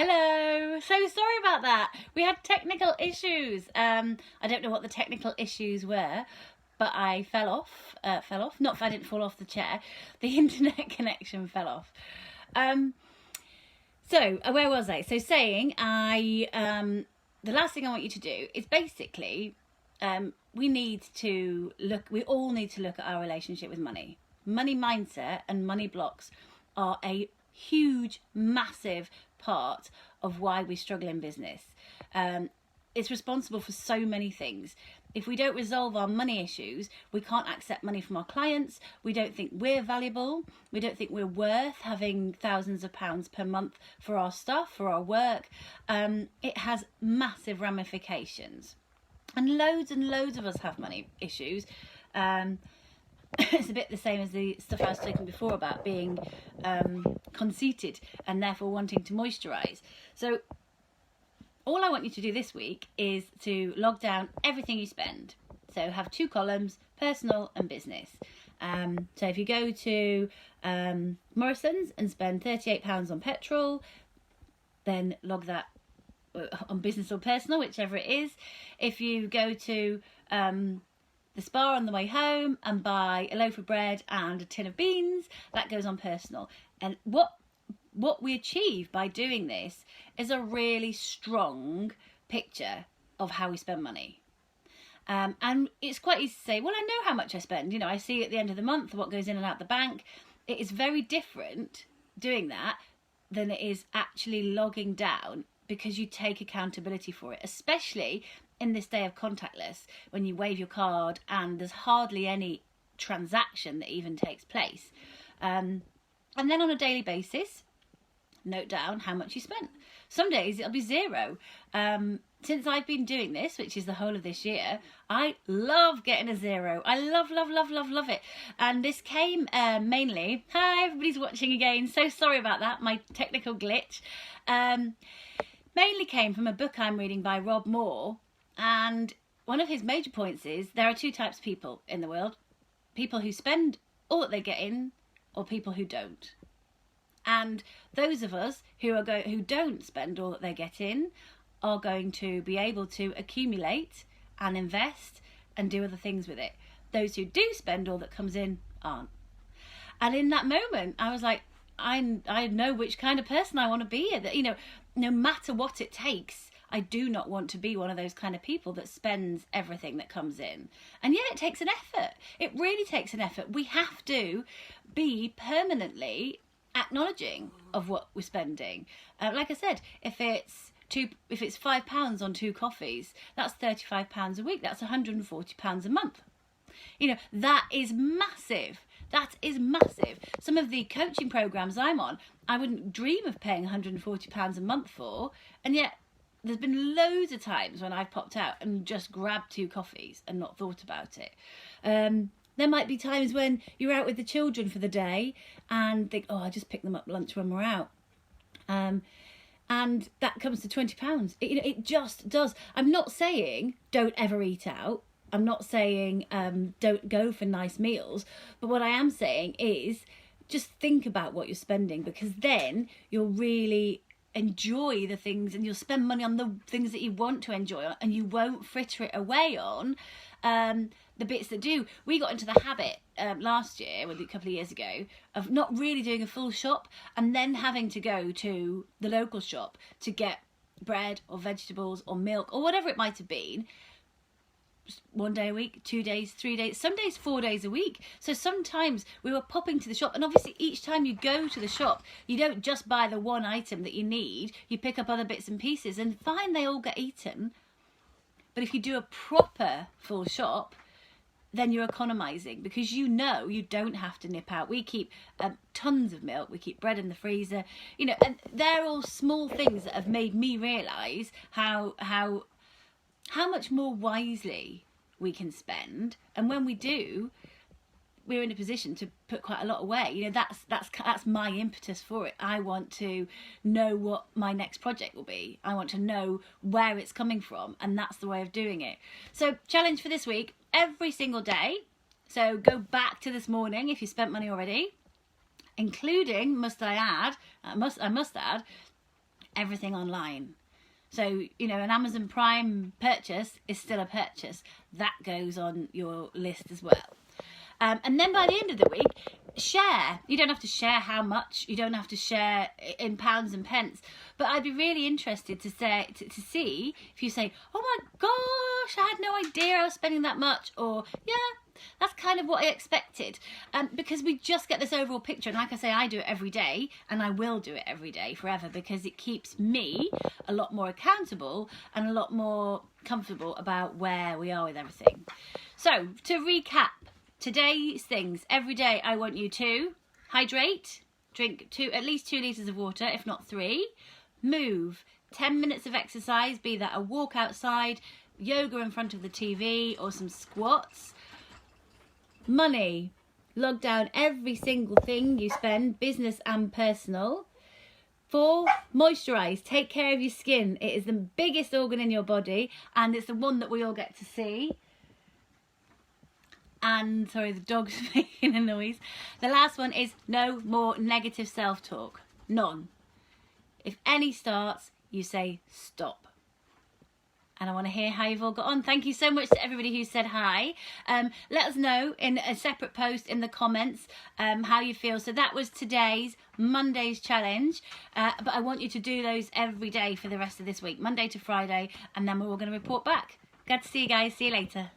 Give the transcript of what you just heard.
Hello, so sorry about that. We had technical issues. I don't know what the technical issues were, but I fell off. Not I didn't fall off the chair. The internet connection fell off. So where was I? So saying the last thing I want you to do is basically we all need to look at our relationship with money. Money mindset and money blocks are a huge, massive part of why we struggle in business. It's responsible for so many things. If we don't resolve our money issues, we can't accept money from our clients. We don't think we're valuable. We don't think we're worth having thousands of pounds per month for our stuff, for our work. It has massive ramifications. And loads of us have money issues. It's a bit the same as the stuff I was talking before about being conceited and therefore wanting to moisturise. So all I want you to do this week is to log down everything you spend. So have 2 columns, personal and business. So if you go to Morrison's and spend £38 on petrol, then log that on business or personal, whichever it is. If you go to the spa on the way home and buy a loaf of bread and a tin of beans, that goes on personal. And what we achieve by doing this is a really strong picture of how we spend money. And it's quite easy to say, well, I know how much I spend. You know, I see at the end of the month what goes in and out the bank. It is very different doing that than it is actually logging down, because you take accountability for it, especially in this day of contactless, when you wave your card and there's hardly any transaction that even takes place. And then on a daily basis, note down how much you spent. Some days it'll be 0. Since I've been doing this, which is the whole of this year, I love getting a 0. I love it. And this came mainly, hi, everybody's watching again. So sorry about that, my technical glitch. Mainly came from a book I'm reading by Rob Moore. And one of his major points is there are 2 types of people in the world. People who spend all that they get in, or people who don't. And those of us who don't spend all that they get in are going to be able to accumulate and invest and do other things with it. Those who do spend all that comes in aren't. And in that moment, I was like, I know which kind of person I want to be. You know, no matter what it takes, I do not want to be one of those kind of people that spends everything that comes in. And yeah, it takes an effort. It really takes an effort. We have to be permanently acknowledging of what we're spending. Like I said, if it's £5 on 2 coffees, that's £35 a week. That's £140 a month. You know, that is massive. That is massive. Some of the coaching programs I'm on, I wouldn't dream of paying £140 a month for, and yet there's been loads of times when I've popped out and just grabbed 2 coffees and not thought about it. There might be times when you're out with the children for the day and think, oh, I'll just pick them up lunch when we're out. And that comes to £20. It just does. I'm not saying don't ever eat out. I'm not saying don't go for nice meals. But what I am saying is just think about what you're spending, because then you'll really enjoy the things, and you'll spend money on the things that you want to enjoy, and you won't fritter it away on the bits that do. We got into the habit last year, a couple of years ago, of not really doing a full shop and then having to go to the local shop to get bread or vegetables or milk or whatever it might have been. 1 day a week, 2 days, 3 days, some days 4 days a week. So sometimes we were popping to the shop, and obviously each time you go to the shop, you don't just buy the one item that you need, you pick up other bits and pieces, and fine, they all get eaten. But if you do a proper full shop, then you're economising, because you know you don't have to nip out. We keep tons of milk, we keep bread in the freezer, you know, and they're all small things that have made me realise how much more wisely we can spend. And when we do, we're in a position to put quite a lot away. You know, that's my impetus for it. I want to know what my next project will be. I want to know where it's coming from, and that's the way of doing it. So challenge for this week, every single day. So go back to this morning if you spent money already, including, I must add, everything online. So, you know, an Amazon Prime purchase is still a purchase. That goes on your list as well. And then by the end of the week, share. You don't have to share how much. You don't have to share in pounds and pence. But I'd be really interested to see if you say, oh my gosh, I had no idea I was spending that much. Or, yeah, that's kind of what I expected. Because we just get this overall picture. And like I say, I do it every day. And I will do it every day forever. Because it keeps me a lot more accountable and a lot more comfortable about where we are with everything. So, to recap. Today's things. Every day I want you to hydrate, drink at least 2 litres of water, if not 3. Move, 10 minutes of exercise, be that a walk outside, yoga in front of the TV or some squats. Money, log down every single thing you spend, business and personal. 4, moisturise, take care of your skin. It is the biggest organ in your body and it's the one that we all get to see. And, sorry, the dog's making a noise. The last one is no more negative self-talk. None. If any starts, you say stop. And I want to hear how you've all got on. Thank you so much to everybody who said hi. Let us know in a separate post in the comments how you feel. So that was today's Monday's challenge. But I want you to do those every day for the rest of this week. Monday to Friday. And then we're all going to report back. Glad to see you guys. See you later.